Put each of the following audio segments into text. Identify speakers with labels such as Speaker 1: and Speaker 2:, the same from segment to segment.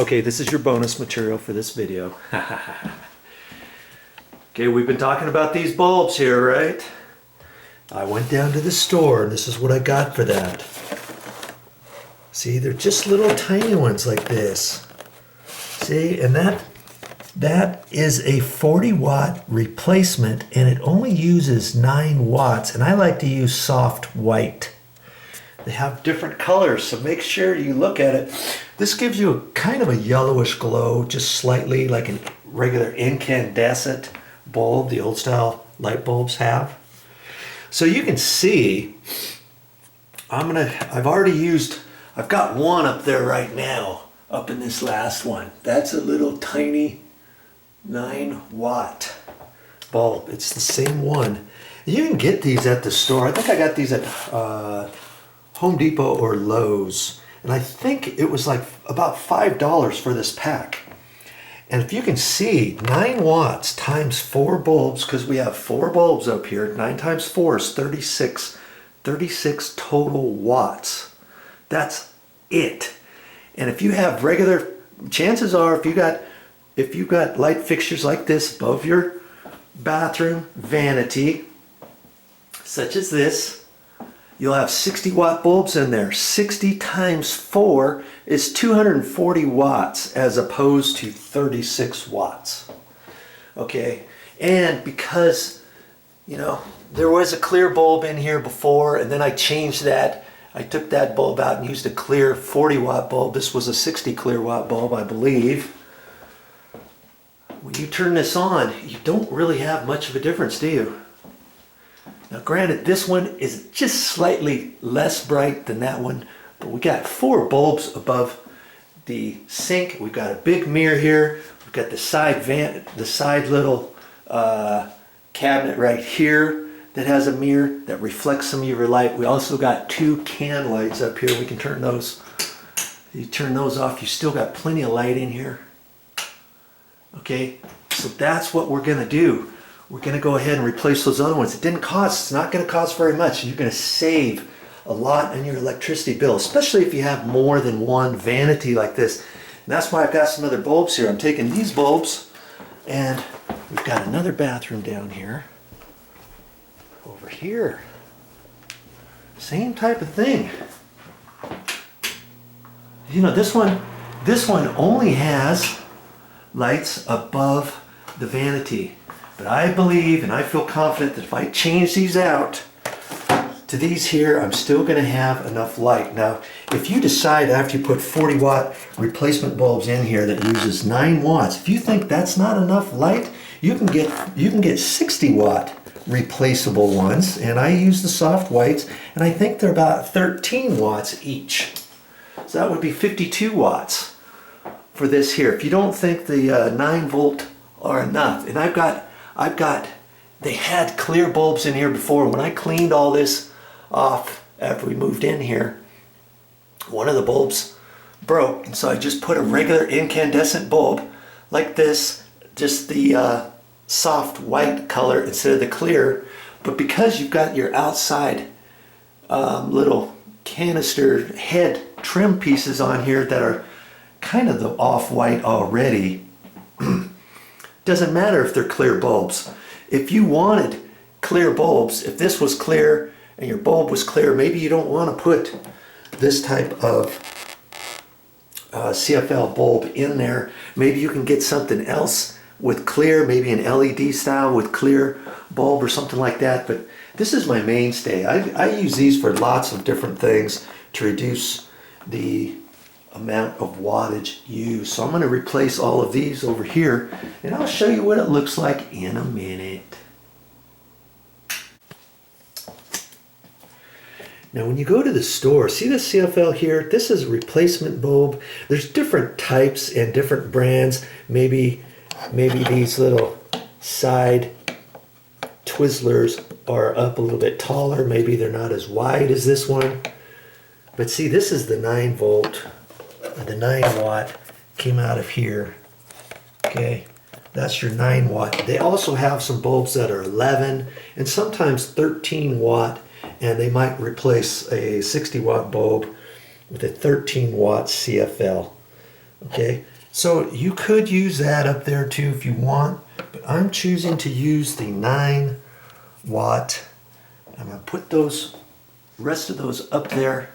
Speaker 1: Okay, this is your bonus material for this video. Okay, we've been talking about these bulbs here, right? I went down to the store and this is what I got for that. See, they're just little tiny ones like this. See, and that is a 40-watt replacement, and it only uses 9 watts, and I like to use soft white. They have different colors, so make sure you look at it. This gives you a kind of a yellowish glow, just slightly like a regular incandescent bulb the old style light bulbs have. So you can see, I've got one up there right now, up in this last one. That's a little tiny 9-watt bulb. It's the same one. You can get these at the store. I think I got these at Home Depot or Lowe's, and I think it was like about $5 for this pack. And if you can see, 9 watts times 4 bulbs, because we have 4 bulbs up here, 9 times 4 is 36 total watts. That's it. And if you have regular, chances are if you got light fixtures like this above your bathroom vanity, such as this, you'll have 60-watt bulbs in there. 60 times 4 is 240 watts as opposed to 36 watts. Okay, and because, you know, there was a clear bulb in here before, and then I changed that. I took that bulb out and used a clear 40-watt bulb. This was a 60 clear watt bulb, I believe. When you turn this on, you don't really have much of a difference, do you? Now granted, this one is just slightly less bright than that one, but we got 4 bulbs above the sink. We've got a big mirror here. We've got the side little cabinet right here that has a mirror that reflects some of your light. We also got 2 can lights up here. We can turn those. You turn those off, you still got plenty of light in here. Okay, so that's what we're gonna do. We're going to go ahead and replace those other ones. It's not going to cost very much. You're going to save a lot on your electricity bill, especially if you have more than one vanity like this. And that's why I've got some other bulbs here. I'm taking these bulbs, and we've got another bathroom down here. Over here. Same type of thing. You know, this one only has lights above the vanity. But I believe and I feel confident that if I change these out to these here, I'm still going to have enough light. Now, if you decide after you put 40-watt replacement bulbs in here that uses 9 watts, if you think that's not enough light, you can get 60-watt replaceable ones. And I use the soft whites, and I think they're about 13 watts each. So that would be 52 watts for this here. If you don't think the 9-volt are enough, and they had clear bulbs in here before. When I cleaned all this off after we moved in here, one of the bulbs broke, and so I just put a regular incandescent bulb like this, just the soft white color instead of the clear. But because you've got your outside little canister head trim pieces on here that are kind of the off-white already, doesn't matter if they're clear bulbs. If you wanted clear bulbs, if this was clear and your bulb was clear, maybe you don't want to put this type of CFL bulb in there. Maybe you can get something else with clear, maybe an LED style with clear bulb or something like that. But this is my mainstay. I use these for lots of different things to reduce the amount of wattage used. So I'm going to replace all of these over here, and I'll show you what it looks like in a minute. Now when you go to the store, see this CFL here? This is a replacement bulb. There's different types and different brands. Maybe these little side Twizzlers are up a little bit taller. Maybe they're not as wide as this one. But see, this is the 9-volt. The 9-watt came out of here. Okay, that's your 9-watt. They also have some bulbs that are 11 and sometimes 13-watt, and they might replace a 60-watt bulb with a 13-watt CFL. Okay, So you could use that up there too if you want, but I'm choosing to use the 9 watt. I'm going to put those rest of those up there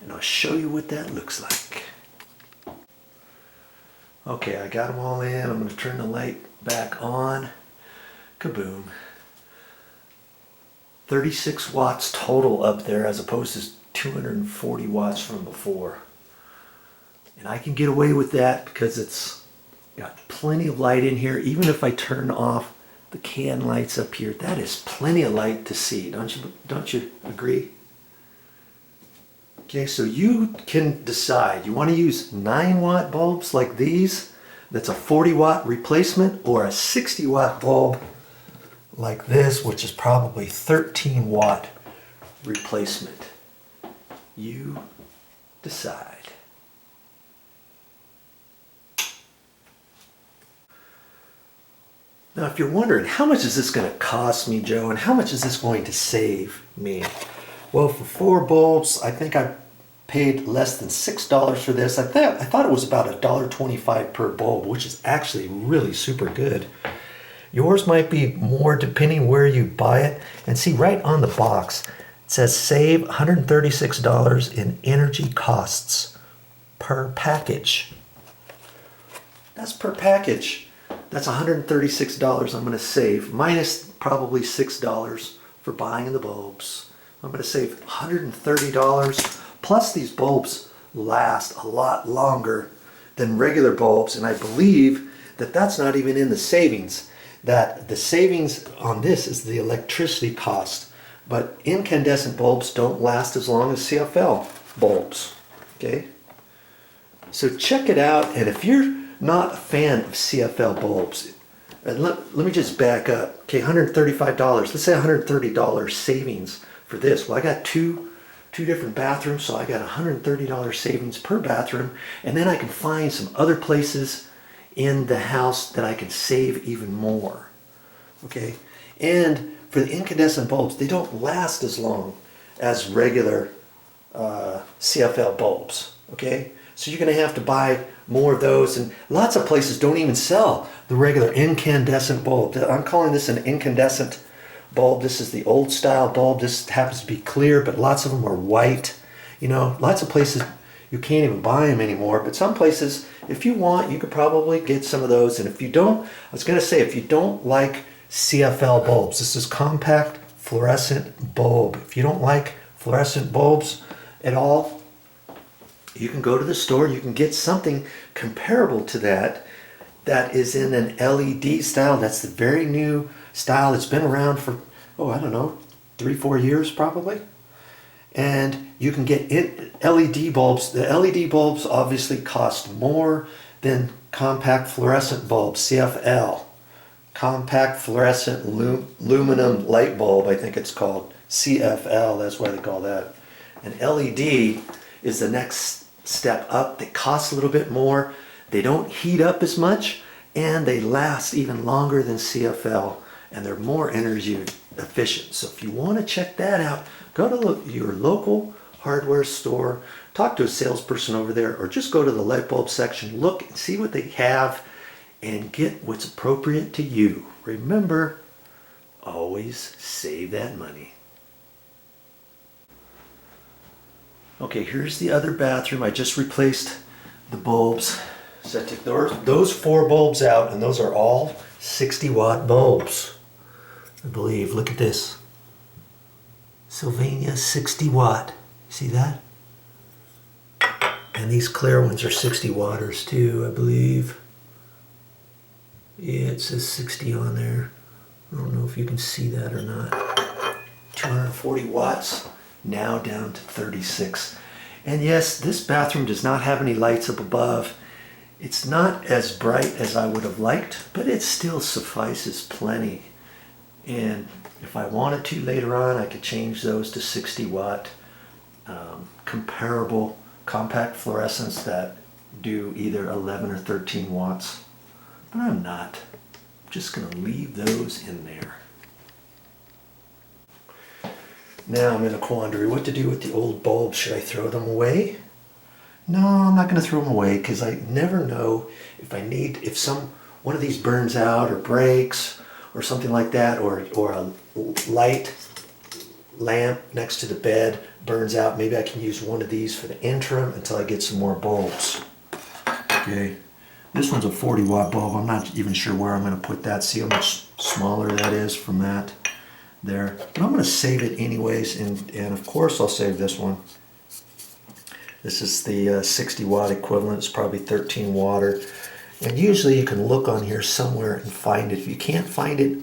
Speaker 1: and I'll show you what that looks like. Okay, I got them all in. I'm going to turn the light back on. Kaboom. 36 watts total up there as opposed to 240 watts from before. And I can get away with that because it's got plenty of light in here. Even if I turn off the can lights up here, that is plenty of light to see. Don't you agree? Okay, so you can decide. You want to use 9 watt bulbs like these, that's a 40 watt replacement, or a 60 watt bulb like this, which is probably 13 watt replacement. You decide. Now, if you're wondering, how much is this going to cost me, Joe, and how much is this going to save me? Well, for 4 bulbs, I think I paid less than $6 for this. I thought it was about $1.25 per bulb, which is actually really super good. Yours might be more depending where you buy it. And see, right on the box, it says save $136 in energy costs per package. That's per package. That's $136 I'm going to save, minus probably $6 for buying the bulbs. I'm going to save $130. Plus, these bulbs last a lot longer than regular bulbs, and I believe that that's not even in the savings. That the savings on this is the electricity cost, but incandescent bulbs don't last as long as CFL bulbs. Okay, so check it out, and if you're not a fan of CFL bulbs, and let me just back up. Okay, $135. Let's say $130 savings for this. Well, I got two different bathrooms, so I got $130 savings per bathroom, and then I can find some other places in the house that I can save even more. Okay, and for the incandescent bulbs, they don't last as long as regular CFL bulbs. Okay, so you're going to have to buy more of those, and lots of places don't even sell the regular incandescent bulb. I'm calling this an incandescent bulb. This is the old style bulb. This happens to be clear, but lots of them are white. You know, lots of places you can't even buy them anymore, but some places, if you want, you could probably get some of those. And if you don't, I was going to say, if you don't like CFL bulbs, this is compact fluorescent bulb. If you don't like fluorescent bulbs at all, you can go to the store, you can get something comparable to that that is in an LED style. That's the very new style. It's been around for, I don't know, 3-4 years probably. And you can get LED bulbs. The LED bulbs obviously cost more than compact fluorescent bulbs, CFL. Compact fluorescent aluminum light bulb, I think it's called, CFL, that's why they call that. And LED is the next step up. They cost a little bit more. They don't heat up as much, and they last even longer than CFL, and they're more energy efficient. So if you want to check that out, go to your local hardware store, talk to a salesperson over there, or just go to the light bulb section, look and see what they have, and get what's appropriate to you. Remember, always save that money. Okay, here's the other bathroom. I just replaced the bulbs. So I took those 4 bulbs out, and those are all 60 watt bulbs, I believe. Look at this. Sylvania 60 watt. See that? And these clear ones are 60 watters too, I believe. Yeah, it says 60 on there. I don't know if you can see that or not. 240 watts, now down to 36. And yes, this bathroom does not have any lights up above. It's not as bright as I would have liked, but it still suffices plenty. And if I wanted to later on, I could change those to 60 watt comparable compact fluorescents that do either 11 or 13 watts. But I'm not. I'm just going to leave those in there. Now I'm in a quandary. What to do with the old bulbs? Should I throw them away? No, I'm not going to throw them away because I never know if one of these burns out or breaks or something like that, or a light lamp next to the bed burns out. Maybe I can use one of these for the interim until I get some more bulbs. Okay, this one's a 40-watt bulb. I'm not even sure where I'm going to put that. See how much smaller that is from that there. But I'm going to save it anyways, and of course I'll save this one. This is the 60-watt equivalent. It's probably 13 watt. And usually you can look on here somewhere and find it. If you can't find it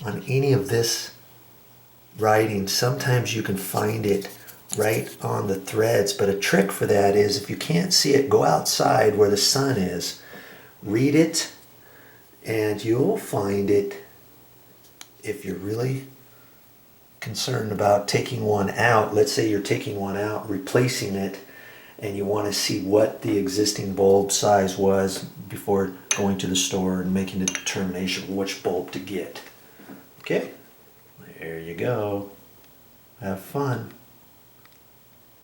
Speaker 1: on any of this writing, sometimes you can find it right on the threads. But a trick for that is, if you can't see it, go outside where the sun is, read it, and you'll find it. If you're really concerned about taking one out, let's say you're taking one out, replacing it, and you want to see what the existing bulb size was before going to the store and making a determination of which bulb to get. Okay, there you go. Have fun.